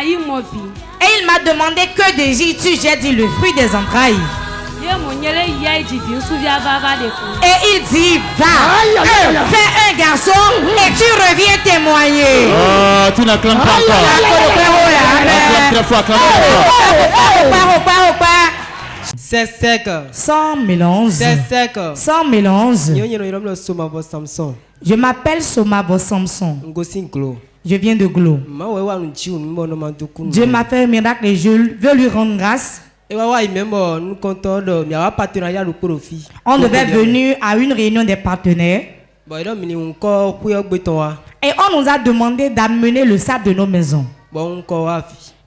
Et il m'a demandé que désires-tu? J'ai dit le fruit des entrailles. Et il dit va, fais un garçon et tu reviens témoigner. Oh, tu n'acclames pas encore. Acclame très fort, acclame très fort. C'est sec. Sans mélange. C'est sec. Sans mélange. Samson. Je m'appelle Somavo Samson. Ngosinglo. Je viens de Glo. Dieu m'a fait un miracle et je veux lui rendre grâce. On devait venir à une réunion des partenaires. Et on nous a demandé d'amener le sable de nos maisons.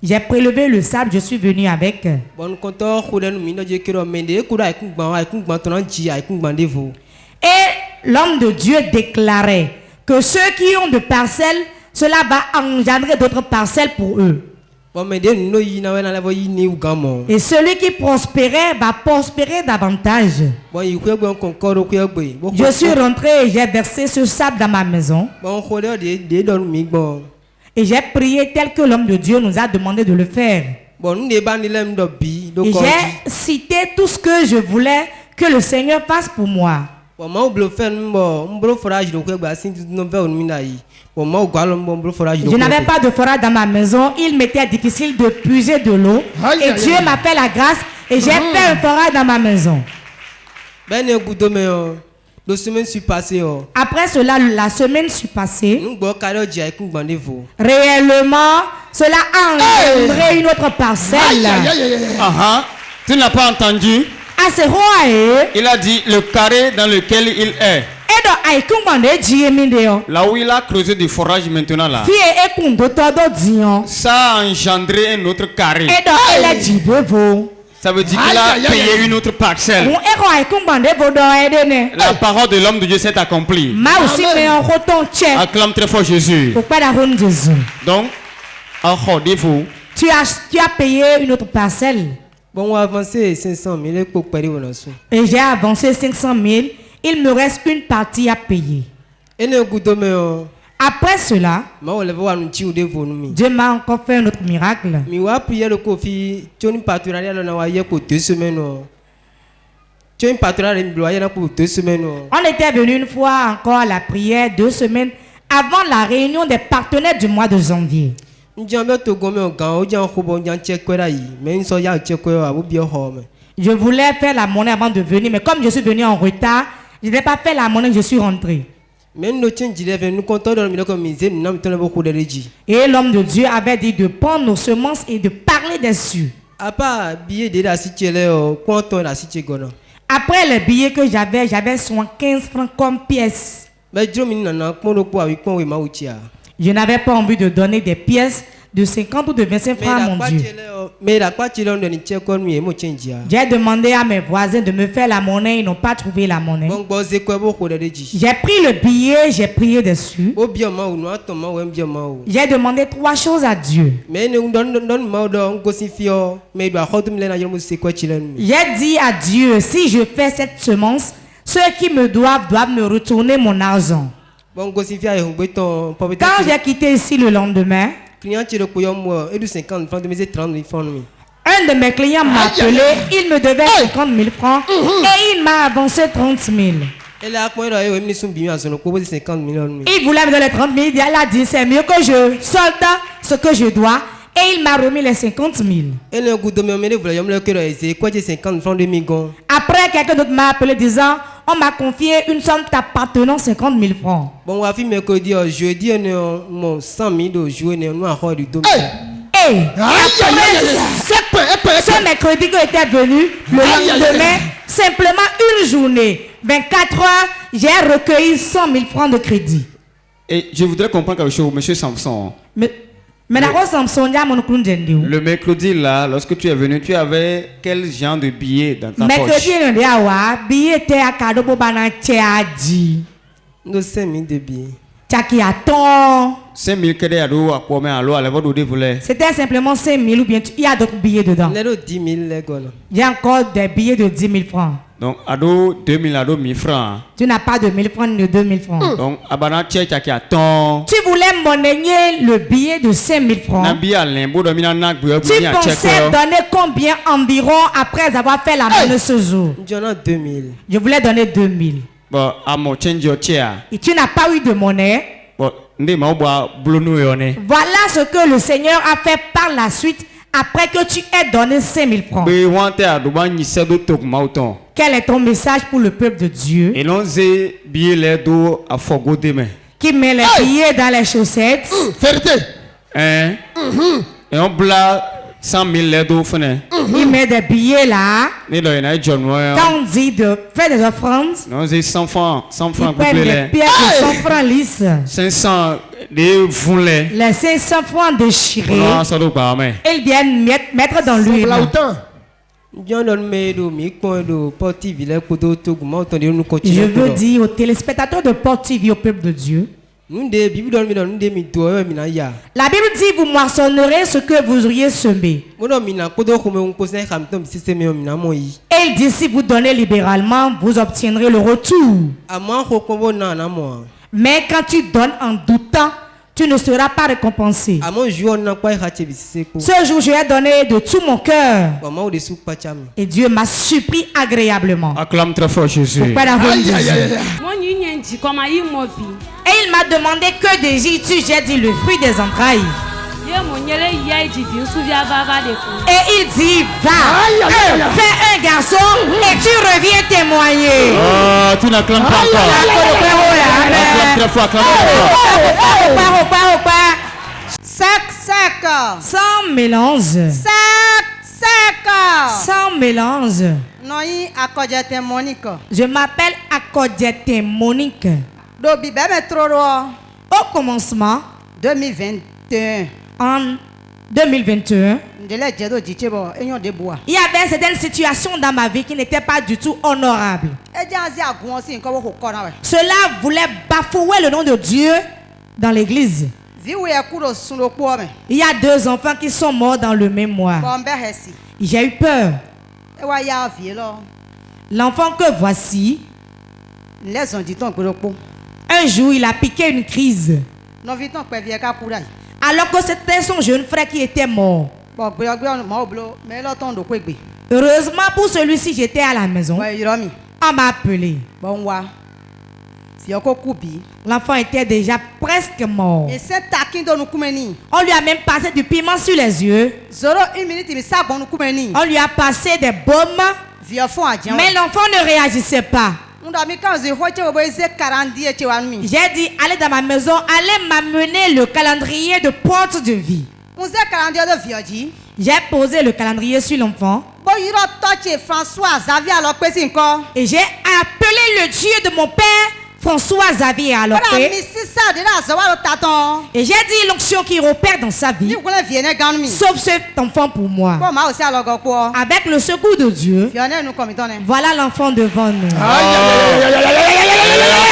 J'ai prélevé le sable, je suis venu avec. Et l'homme de Dieu déclarait que ceux qui ont de parcelles, cela va engendrer d'autres parcelles pour eux. Et celui qui prospérait va prospérer davantage. Je suis rentré et j'ai versé ce sable dans ma maison. Et j'ai prié tel que l'homme de Dieu nous a demandé de le faire. Et j'ai cité tout ce que je voulais que le Seigneur fasse pour moi. Je n'avais pas de forage dans ma maison. Il m'était difficile de puiser de l'eau. Et Dieu m'a fait la grâce et j'ai fait un forage dans ma maison. Après cela, la semaine s'est passée. Réellement, cela a engendré une autre parcelle. Tu n'as pas entendu? Il a dit le carré dans lequel il est. Là où il a creusé du forage maintenant là. Ça a engendré un autre carré. Ça veut dire qu'il a payé une autre parcelle. La parole de l'homme de Dieu s'est accomplie. Acclame très fort Jésus. Donc, tu as payé une autre parcelle. Bon, avancer 500 000. Et j'ai avancé 500 000. Il me reste une partie à payer. Après cela, Dieu m'a encore fait un autre miracle. On était venu une fois encore à la prière 2 semaines avant la réunion des partenaires du mois de janvier. Je voulais faire la monnaie avant de venir, mais comme je suis venu en retard, je n'ai pas fait la monnaie, je suis rentré. Et l'homme de Dieu avait dit de prendre nos semences et de parler dessus. Après les billets que j'avais 75 francs comme pièce. Je n'avais pas envie de donner des pièces de 50 ou de 25 francs à mon Dieu. J'ai demandé à mes voisins de me faire la monnaie, ils n'ont pas trouvé la monnaie. J'ai pris le billet, j'ai prié dessus. J'ai demandé 3 choses à Dieu. J'ai dit à Dieu, si je fais cette semence, ceux qui me doivent me retourner mon argent. Quand j'ai quitté ici le lendemain, un de mes clients m'a appelé, il me devait 50 000 francs et il m'a avancé 30 000. Il voulait me donner 30 000, il a dit c'est mieux que je solde ce que je dois et il m'a remis les 50 000. Après, quelqu'un d'autre m'a appelé disant on m'a confié une somme t'appartenant 50 000 francs. Ce mercredi que était venu, le lendemain, simplement une journée, 24 heures, j'ai recueilli 100 000 francs de crédit. Et je voudrais comprendre quelque chose, monsieur Samson. Le mercredi là, lorsque tu es venu, tu avais quel genre de billet dans ta poche? Qui attend. 5 000 que ado à quoi mais alors elle va nous dévoiler. C'était simplement 5 000 ou bien il y a d'autres billets dedans. Il y a encore des billets de 10 000 francs. Donc ado 2 000 ado 1 000 francs. Tu n'as pas de 1 000 francs ni de 2 000 francs. Donc abana tchè qui attend. Tu voulais monnayer le billet de 5 000 francs. Tu pensais donner combien environ après avoir fait la manne ce jour? J'en ai 2 000. Je voulais donner 2 000. Bon, à mon change your chair. Et tu n'as pas eu de monnaie. Bon, voilà ce que le Seigneur a fait par la suite après que tu aies donné 5 000 francs. Quel est ton message pour le peuple de Dieu qui met les billets dans les chaussettes? Et on blague 100 000 il met des billets là. Quand on dit de faire des offrandes, il 100 francs des pierres de 100 francs lisses. 500 les 500 francs déchirés. Ils viennent mettre dans l'huile. Je veux dire aux téléspectateurs de Port TV, au peuple de Dieu. La Bible dit vous moissonnerez ce que vous auriez semé. Et il dit si vous donnez libéralement, vous obtiendrez le retour. Mais quand tu donnes en doutant, tu ne seras pas récompensé. Ce jour, je vais donner de tout mon cœur. Et Dieu m'a surpris agréablement. Acclame très fort Jésus. Et il m'a demandé que désires-tu? J'ai dit le fruit des entrailles. Et il dit va, fais un garçon et tu reviens témoigner. Oh, tu n'acclames pas encore. Acclame très fort, acclame très fort. Sec. Sans mélange. Sec. Sans mélange. Je m'appelle Akodjete Monique. Au commencement 2021. En 2021, il y avait certaines situations dans ma vie qui n'étaient pas du tout honorables. Cela voulait bafouer le nom de Dieu dans l'église. Il y a 2 enfants qui sont morts dans le même mois. J'ai eu peur. L'enfant que voici, un jour il a piqué une crise. Alors que c'était son jeune frère qui était mort. Heureusement pour celui-ci, j'étais à la maison. On m'a appelé. L'enfant était déjà presque mort. On lui a même passé du piment sur les yeux. On lui a passé des baumes. Mais l'enfant ne réagissait pas. J'ai dit, allez dans ma maison, allez m'amener le calendrier de porte de vie. J'ai posé le calendrier sur l'enfant. Et j'ai appelé le Dieu de mon père, François Xavier Alopé. Et j'ai dit l'onction qui opère dans sa vie. Sauf cet enfant pour moi. Avec le secours de Dieu, voilà l'enfant devant nous.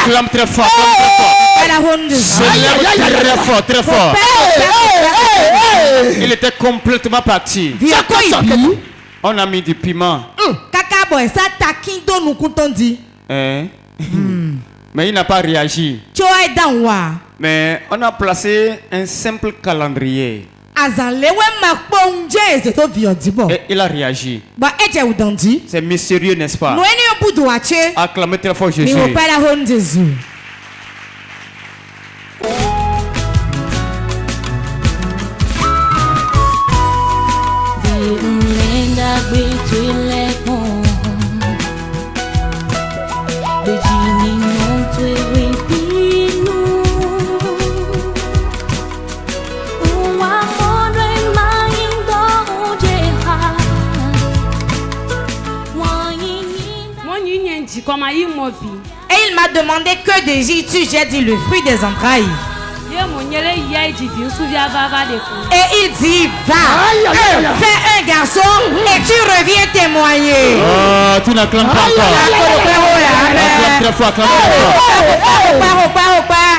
Acclame très fort. Très fort. Il était complètement parti. On a mis du piment. Mais il n'a pas réagi. Mais on a placé un simple calendrier. Et il a réagi. C'est mystérieux, n'est-ce pas? Acclamez très fort Jésus. Et il m'a demandé que désires-tu? J'ai dit le fruit des entrailles. Et il dit va, fais un garçon et tu reviens témoigner. Oh, tu n'acclames pas encore. Acclame très fort, acclame très fort.